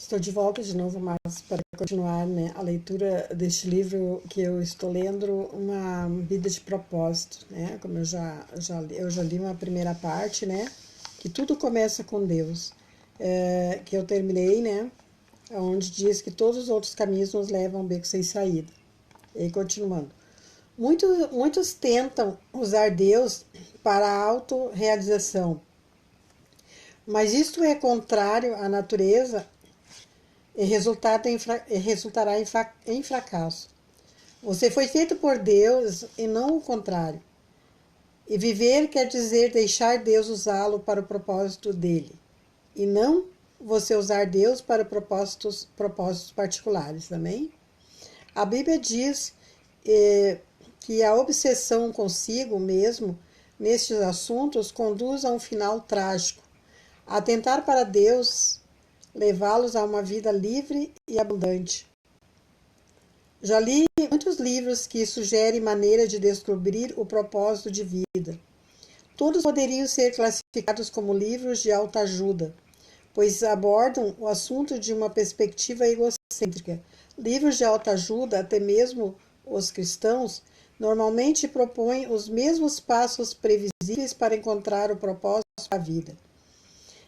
Estou de volta de novo, mas para continuar, né, a leitura deste livro que eu estou lendo, Uma Vida de Propósito, né? Como eu já li uma primeira parte, né? Que tudo começa com Deus, que eu terminei, né? Onde diz que todos os outros caminhos nos levam a um beco sem saída. E continuando. Muitos tentam usar Deus para a autorrealização, mas isto é contrário à natureza e resultará em fracasso. Você foi feito por Deus e não o contrário. E viver quer dizer deixar Deus usá-lo para o propósito dele, e não você usar Deus para propósitos particulares também. A Bíblia diz que a obsessão consigo mesmo nestes assuntos conduz a um final trágico. Atentar para Deus, levá-los a uma vida livre e abundante. Já li muitos livros que sugerem maneira de descobrir o propósito de vida. Todos poderiam ser classificados como livros de autoajuda, pois abordam o assunto de uma perspectiva egocêntrica. Livros de autoajuda, até mesmo os cristãos, normalmente propõem os mesmos passos previsíveis para encontrar o propósito da vida.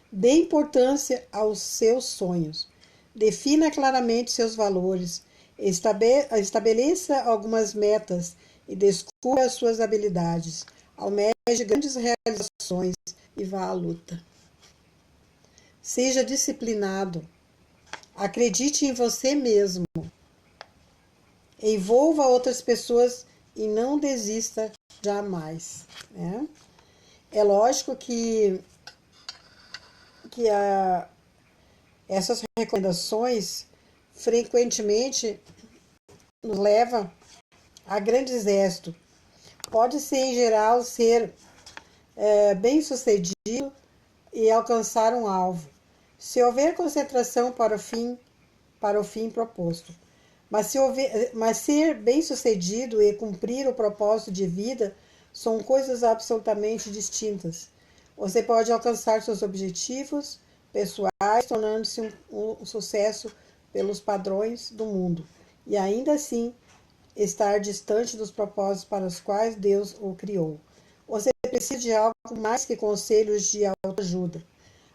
Dê importância aos seus sonhos. Defina claramente seus valores. Estabeleça algumas metas e descubra as suas habilidades. Almeje grandes realizações e vá à luta. Seja disciplinado. Acredite em você mesmo. Envolva outras pessoas e não desista jamais. Né? É lógico que essas recomendações frequentemente nos levam a grandes êxitos. Pode ser, em geral, ser bem sucedido e alcançar um alvo, se houver concentração para o fim proposto. Mas ser bem sucedido e cumprir o propósito de vida são coisas absolutamente distintas. Você pode alcançar seus objetivos pessoais, tornando-se um sucesso pelos padrões do mundo, e ainda assim estar distante dos propósitos para os quais Deus o criou. Você precisa de algo mais que conselhos de autoajuda.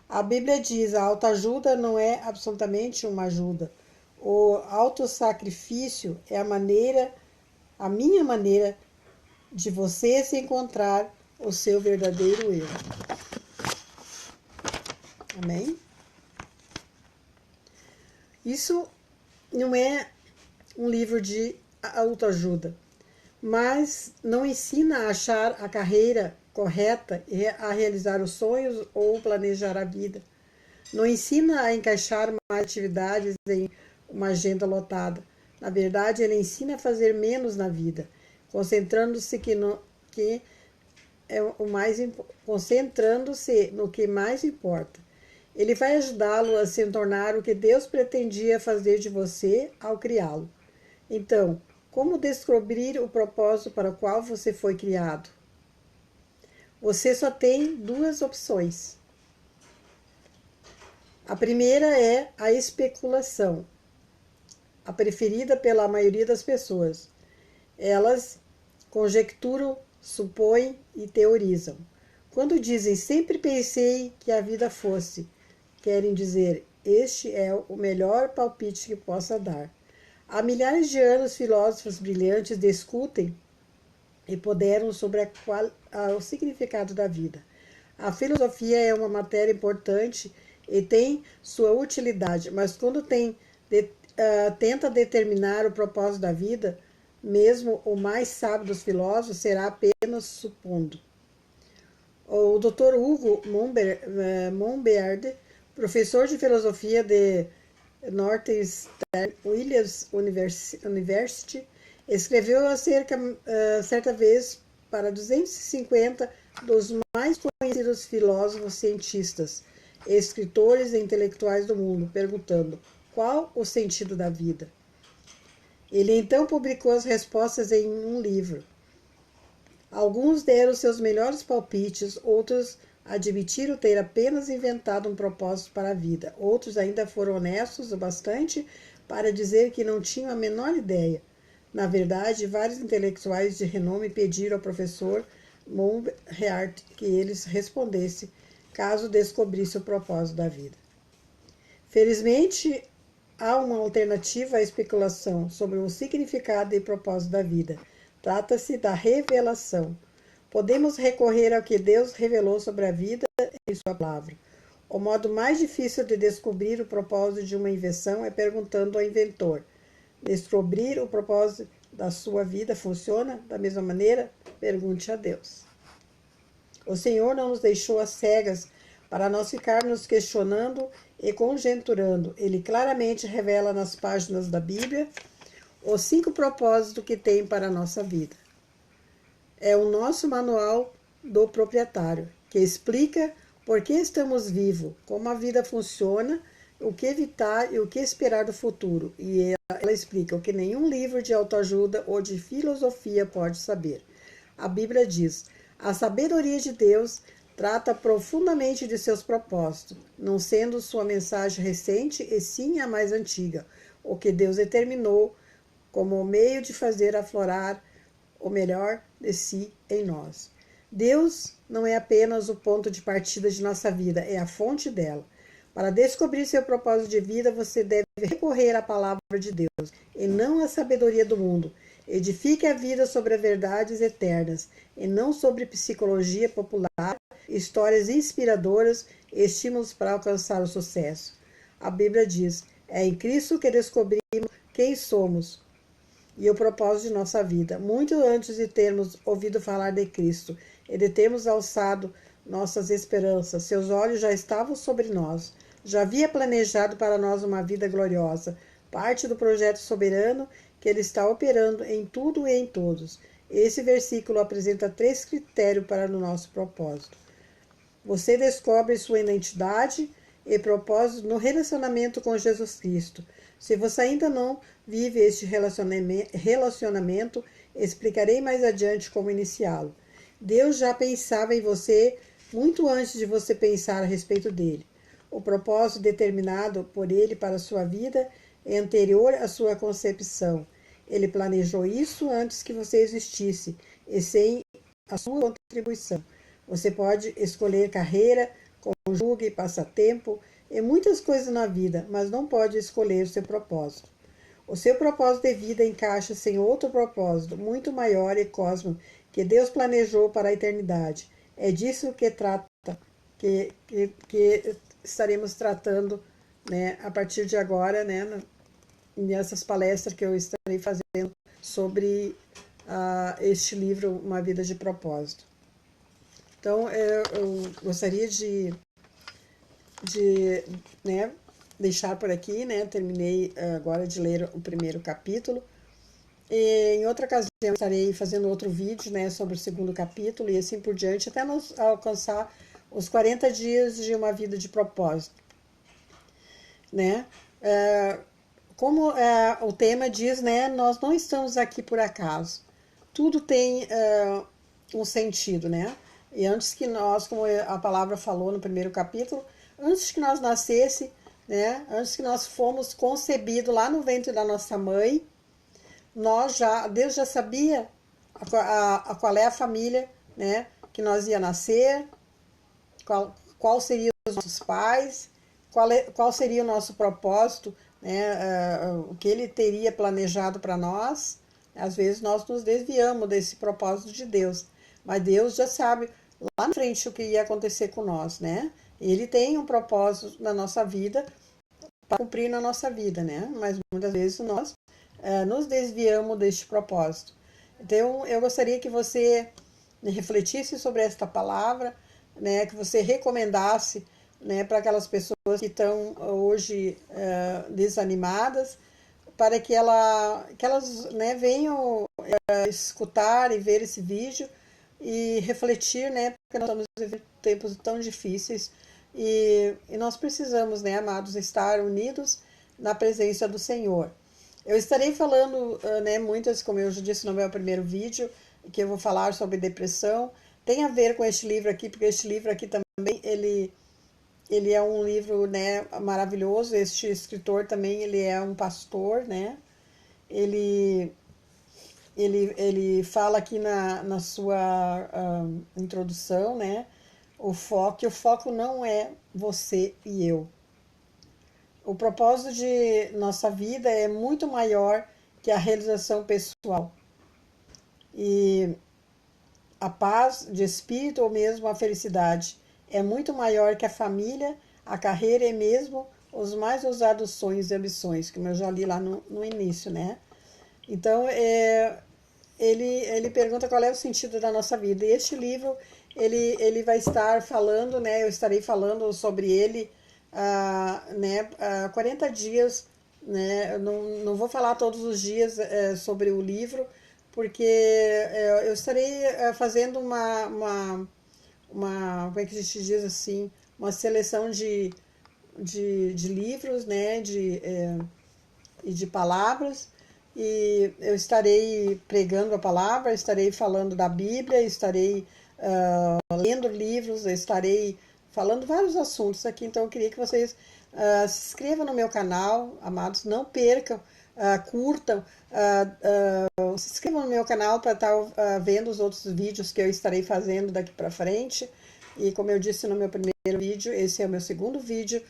A Bíblia diz: a autoajuda não é absolutamente uma ajuda. O autossacrifício é a minha maneira de você se encontrar o seu verdadeiro eu. Amém? Isso não é um livro de autoajuda, mas não ensina a achar a carreira correta e a realizar os sonhos ou planejar a vida. Não ensina a encaixar mais atividades em uma agenda lotada. Na verdade, ele ensina a fazer menos na vida, concentrando-se no que mais importa. Ele vai ajudá-lo a se tornar o que Deus pretendia fazer de você ao criá-lo. Então, como descobrir o propósito para o qual você foi criado? Você só tem duas opções. A primeira é a especulação, a preferida pela maioria das pessoas. Elas conjecturam, supõem e teorizam. Quando dizem sempre pensei que a vida fosse, querem dizer este é o melhor palpite que possa dar. Há milhares de anos, filósofos brilhantes discutem e ponderam sobre o significado da vida. A filosofia é uma matéria importante e tem sua utilidade, mas quando tenta determinar o propósito da vida, mesmo o mais sábio dos filósofos será apenas supondo. O Dr. Hugo Monbiard, professor de filosofia de Northeastern Williams University, escreveu certa vez para 250 dos mais conhecidos filósofos, cientistas, escritores e intelectuais do mundo, perguntando qual o sentido da vida. Ele então publicou as respostas em um livro. Alguns deram seus melhores palpites, outros admitiram ter apenas inventado um propósito para a vida. Outros ainda foram honestos o bastante para dizer que não tinham a menor ideia. Na verdade, vários intelectuais de renome pediram ao professor Monreart que eles respondesse caso descobrisse o propósito da vida. Felizmente, há uma alternativa à especulação sobre o significado e propósito da vida. Trata-se da revelação. Podemos recorrer ao que Deus revelou sobre a vida em sua palavra. O modo mais difícil de descobrir o propósito de uma invenção é perguntando ao inventor. Descobrir o propósito da sua vida funciona da mesma maneira? Pergunte a Deus. O Senhor não nos deixou às cegas para nós ficarmos nos questionando e conjecturando. Ele claramente revela nas páginas da Bíblia os 5 propósitos que tem para a nossa vida. É o nosso manual do proprietário, que explica por que estamos vivos, como a vida funciona, o que evitar e o que esperar do futuro. E ela explica o que nenhum livro de autoajuda ou de filosofia pode saber. A Bíblia diz: a sabedoria de Deus trata profundamente de seus propósitos, não sendo sua mensagem recente e sim a mais antiga, o que Deus determinou como o meio de fazer aflorar o melhor de si em nós. Deus não é apenas o ponto de partida de nossa vida, é a fonte dela. Para descobrir seu propósito de vida, você deve recorrer à palavra de Deus e não à sabedoria do mundo. Edifique a vida sobre as verdades eternas e não sobre psicologia popular, histórias inspiradoras e estímulos para alcançar o sucesso. A Bíblia diz: é em Cristo que descobrimos quem somos e o propósito de nossa vida, muito antes de termos ouvido falar de Cristo e de termos alçado nossas esperanças. Seus olhos já estavam sobre nós, já havia planejado para nós uma vida gloriosa, parte do projeto soberano que Ele está operando em tudo e em todos. Esse versículo apresenta 3 critérios para o nosso propósito. Você descobre sua identidade e propósito no relacionamento com Jesus Cristo. Se você ainda não vive este relacionamento, explicarei mais adiante como iniciá-lo. Deus já pensava em você muito antes de você pensar a respeito dele. O propósito determinado por ele para a sua vida é anterior à sua concepção. Ele planejou isso antes que você existisse e sem a sua contribuição. Você pode escolher carreira, conjugue, passatempo e muitas coisas na vida, mas não pode escolher o seu propósito. O seu propósito de vida encaixa-se em outro propósito, muito maior e cósmico, que Deus planejou para a eternidade. É disso que trata, que estaremos tratando, né, a partir de agora, né, nessas palestras que eu estarei fazendo sobre este livro, Uma Vida de Propósito. Então, eu gostaria de né, deixar por aqui, né? Terminei agora de ler o primeiro capítulo. E em outra ocasião estarei fazendo outro vídeo, né, sobre o segundo capítulo e assim por diante, até nós alcançar os 40 dias de uma vida de propósito, né? Como o tema diz, né, nós não estamos aqui por acaso. Tudo tem um sentido, né? E antes que nós, como a palavra falou no primeiro capítulo, antes que nós nascesse, né, antes que nós fomos concebidos lá no ventre da nossa mãe, Deus já sabia qual é a família, né, que nós ia nascer, qual seriam os nossos pais, qual seria o nosso propósito, né, o que Ele teria planejado para nós. Às vezes nós nos desviamos desse propósito de Deus, mas Deus já sabe lá na frente o que ia acontecer com nós, né? Ele tem um propósito na nossa vida para cumprir na nossa vida, né? Mas muitas vezes nós nos desviamos deste propósito. Então, eu gostaria que você refletisse sobre esta palavra, né? Que você recomendasse, né, para aquelas pessoas que estão hoje desanimadas, para que elas, né, venham escutar e ver esse vídeo e refletir, né, porque nós estamos vivendo tempos tão difíceis e nós precisamos, né, amados, estar unidos na presença do Senhor. Eu estarei falando, né, muitas, como eu já disse no meu primeiro vídeo, que eu vou falar sobre depressão, tem a ver com este livro aqui, porque este livro aqui também também ele é um livro, né, maravilhoso. Este escritor também, ele é um pastor, né? Ele, ele fala aqui na sua introdução, né? Que o foco não é você e eu. O propósito de nossa vida é muito maior que a realização pessoal. E a paz de espírito ou mesmo a felicidade é muito maior que a família, a carreira e mesmo os mais ousados sonhos e ambições, como eu já li lá no início, né? Então, ele pergunta qual é o sentido da nossa vida. E este livro, ele vai estar falando, né? Eu estarei falando sobre ele, né? 40 dias, né? Eu não vou falar todos os dias sobre o livro, porque eu estarei fazendo como é que a gente diz assim, uma seleção de livros, né? E de palavras, e eu estarei pregando a palavra, estarei falando da Bíblia, estarei lendo livros, estarei falando vários assuntos aqui. Então eu queria que vocês se inscrevam no meu canal, amados, não percam, curtam, se inscrevam no meu canal para estar vendo os outros vídeos que eu estarei fazendo daqui para frente. E como eu disse no meu primeiro vídeo, esse é o meu segundo vídeo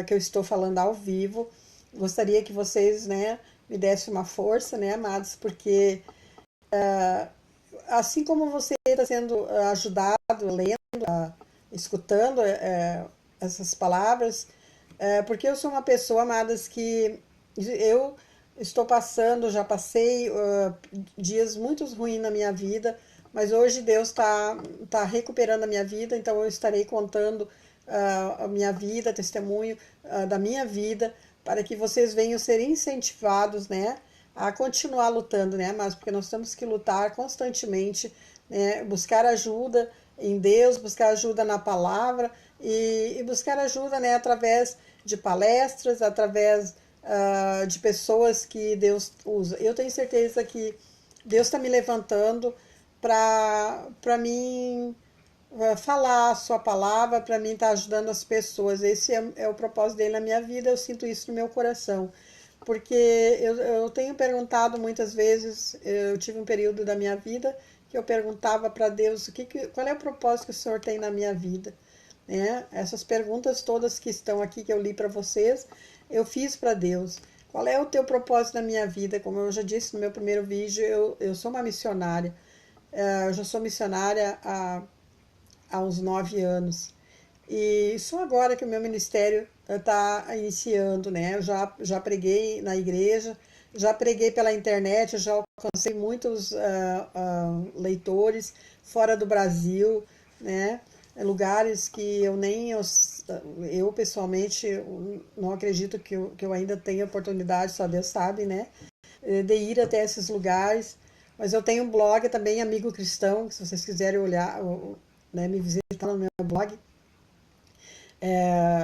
que eu estou falando ao vivo. Gostaria que vocês, né, me dessem uma força, né, amados, porque assim como você está sendo ajudado, lendo, escutando essas palavras, porque eu sou uma pessoa, amadas, que eu estou passando, já passei dias muito ruins na minha vida, mas hoje Deus tá recuperando a minha vida, então eu estarei contando a minha vida, testemunho da minha vida, para que vocês venham ser incentivados, né, a continuar lutando, né, mas porque nós temos que lutar constantemente, né, buscar ajuda em Deus, buscar ajuda na palavra e buscar ajuda, né, através de palestras, através de pessoas que Deus usa. Eu tenho certeza que Deus está me levantando para mim falar a sua palavra, para mim estar ajudando as pessoas. Esse é o propósito dele na minha vida, eu sinto isso no meu coração. Porque eu tenho perguntado muitas vezes, eu tive um período da minha vida que eu perguntava para Deus qual é o propósito que o Senhor tem na minha vida. Né? Essas perguntas todas que estão aqui, que eu li para vocês, eu fiz para Deus. Qual é o teu propósito na minha vida? Como eu já disse no meu primeiro vídeo, eu sou uma missionária. Eu já sou missionária há uns 9 anos. E só agora que o meu ministério está iniciando, né? Eu já preguei na igreja, já preguei pela internet, já alcancei muitos leitores fora do Brasil, né? Lugares que eu pessoalmente não acredito que eu ainda tenha oportunidade, só Deus sabe, né? De ir até esses lugares. Mas eu tenho um blog também, Amigo Cristão, se vocês quiserem olhar, né, me visitar no meu blog.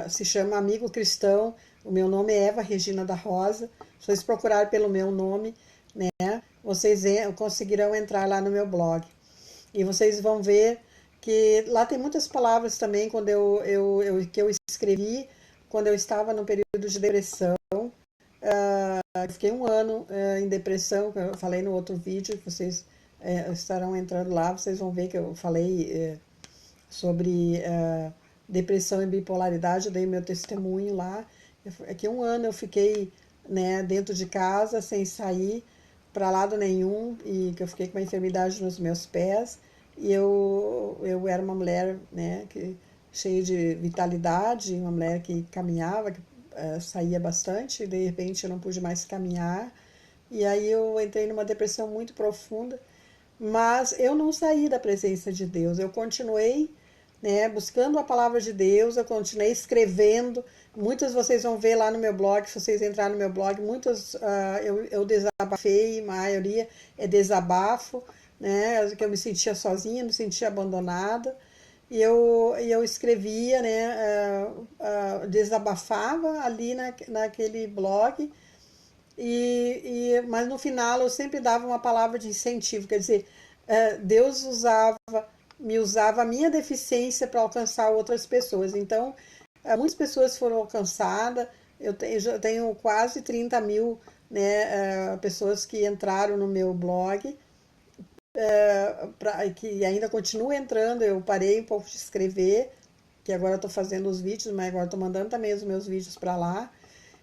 Se chama Amigo Cristão. O meu nome é Eva Regina da Rosa. Se vocês procurarem pelo meu nome, né, vocês conseguirão entrar lá no meu blog. E vocês vão ver que lá tem muitas palavras também que eu escrevi quando eu estava no período de depressão. Eu fiquei um ano em depressão, que eu falei no outro vídeo, que vocês estarão entrando lá, vocês vão ver que eu falei sobre depressão e bipolaridade, eu dei meu testemunho lá. Que um ano eu fiquei, né, dentro de casa, sem sair para lado nenhum, e que eu fiquei com uma enfermidade nos meus pés, e eu era uma mulher, né, cheia de vitalidade, uma mulher que caminhava, que saía bastante, e de repente eu não pude mais caminhar, e aí eu entrei numa depressão muito profunda, mas eu não saí da presença de Deus, eu continuei, né, buscando a palavra de Deus, eu continuei escrevendo. Muitas vocês vão ver lá no meu blog, se vocês entrarem no meu blog, muitas eu desabafei, a maioria é desabafo, né, que eu me sentia sozinha, me sentia abandonada, e eu escrevia, né, desabafava ali naquele blog, mas no final eu sempre dava uma palavra de incentivo, quer dizer, Deus usava me usava a minha deficiência para alcançar outras pessoas. Então, muitas pessoas foram alcançadas, já tenho quase 30 mil, né, pessoas que entraram no meu blog, que ainda continua entrando. Eu parei um pouco de escrever, que agora estou fazendo os vídeos, mas agora estou mandando também os meus vídeos para lá.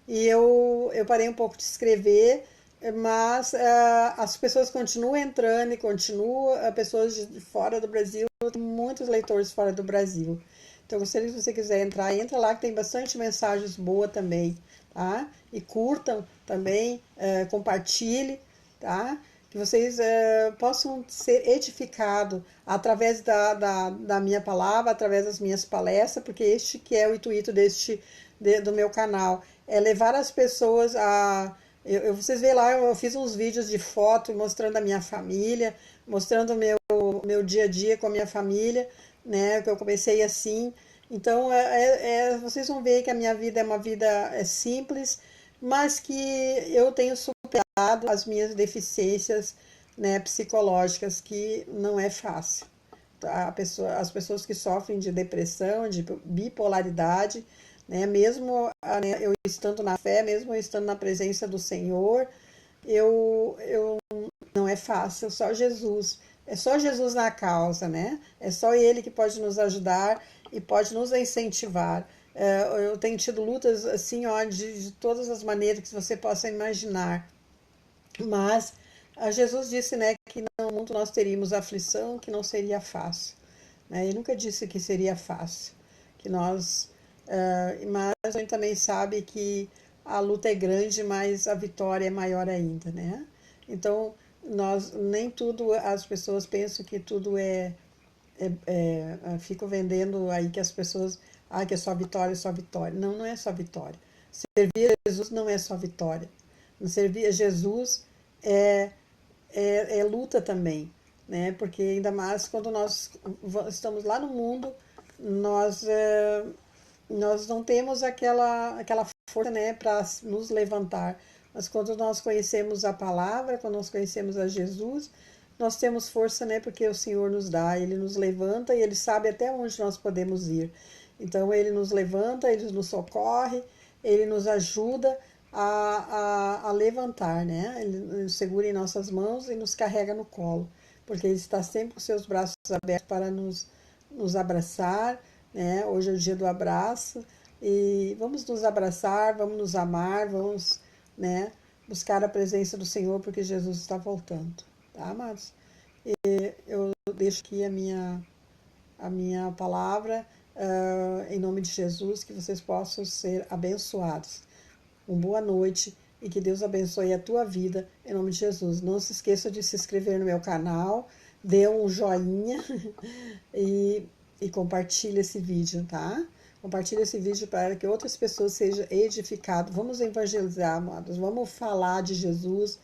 E eu parei um pouco de escrever, mas as pessoas continuam entrando e continuam, pessoas de fora do Brasil, tem muitos leitores fora do Brasil. Então, se você quiser entrar, entra lá que tem bastante mensagens boas também, tá? E curtam também, compartilhe, tá? Que vocês possam ser edificados através da minha palavra, através das minhas palestras, porque este que é o intuito do meu canal, é levar as pessoas a... vocês veem lá, eu fiz uns vídeos de foto mostrando a minha família, mostrando o meu dia a dia com a minha família, né? Que eu comecei assim. Então, vocês vão ver que a minha vida é uma vida simples, mas que eu tenho superado as minhas deficiências, né, psicológicas, que não é fácil. As pessoas que sofrem de depressão, de bipolaridade, né, mesmo né, eu estando na fé, mesmo eu estando na presença do Senhor, não é fácil, só Jesus. É só Jesus na causa, né? É só Ele que pode nos ajudar e pode nos incentivar. Eu tenho tido lutas assim, ó, de todas as maneiras que você possa imaginar. Mas Jesus disse, né, que no mundo nós teríamos aflição, que não seria fácil. Né? Ele nunca disse que seria fácil. Que nós, mas a gente também sabe que a luta é grande, mas a vitória é maior ainda, né? Então, nem tudo, as pessoas pensam que tudo fico vendendo aí que as pessoas, que é só vitória, é só vitória. Não, não é só vitória. Servir a Jesus não é só vitória. Servir a Jesus é luta também, né? Porque ainda mais quando nós estamos lá no mundo, nós não temos aquela força, né, para nos levantar. Mas quando nós conhecemos a palavra, quando nós conhecemos a Jesus, nós temos força, né, porque o Senhor nos dá, Ele nos levanta e Ele sabe até onde nós podemos ir. Então, Ele nos levanta, Ele nos socorre, Ele nos ajuda a levantar, né? Ele nos segura em nossas mãos e nos carrega no colo, porque Ele está sempre com seus braços abertos para nos abraçar, né? Hoje é o dia do abraço e vamos nos abraçar, vamos nos amar, vamos, né, buscar a presença do Senhor, porque Jesus está voltando, tá, amados? Eu deixo aqui a minha palavra, em nome de Jesus, que vocês possam ser abençoados. Uma boa noite e que Deus abençoe a tua vida, em nome de Jesus. Não se esqueça de se inscrever no meu canal, dê um joinha e compartilhe esse vídeo, tá? Compartilhe esse vídeo para que outras pessoas sejam edificadas. Vamos evangelizar, amados. Vamos falar de Jesus.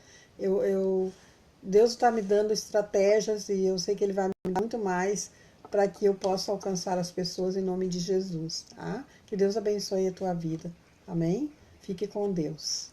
Deus está me dando estratégias e eu sei que Ele vai me dar muito mais para que eu possa alcançar as pessoas em nome de Jesus, tá? Que Deus abençoe a tua vida. Amém? Fique com Deus.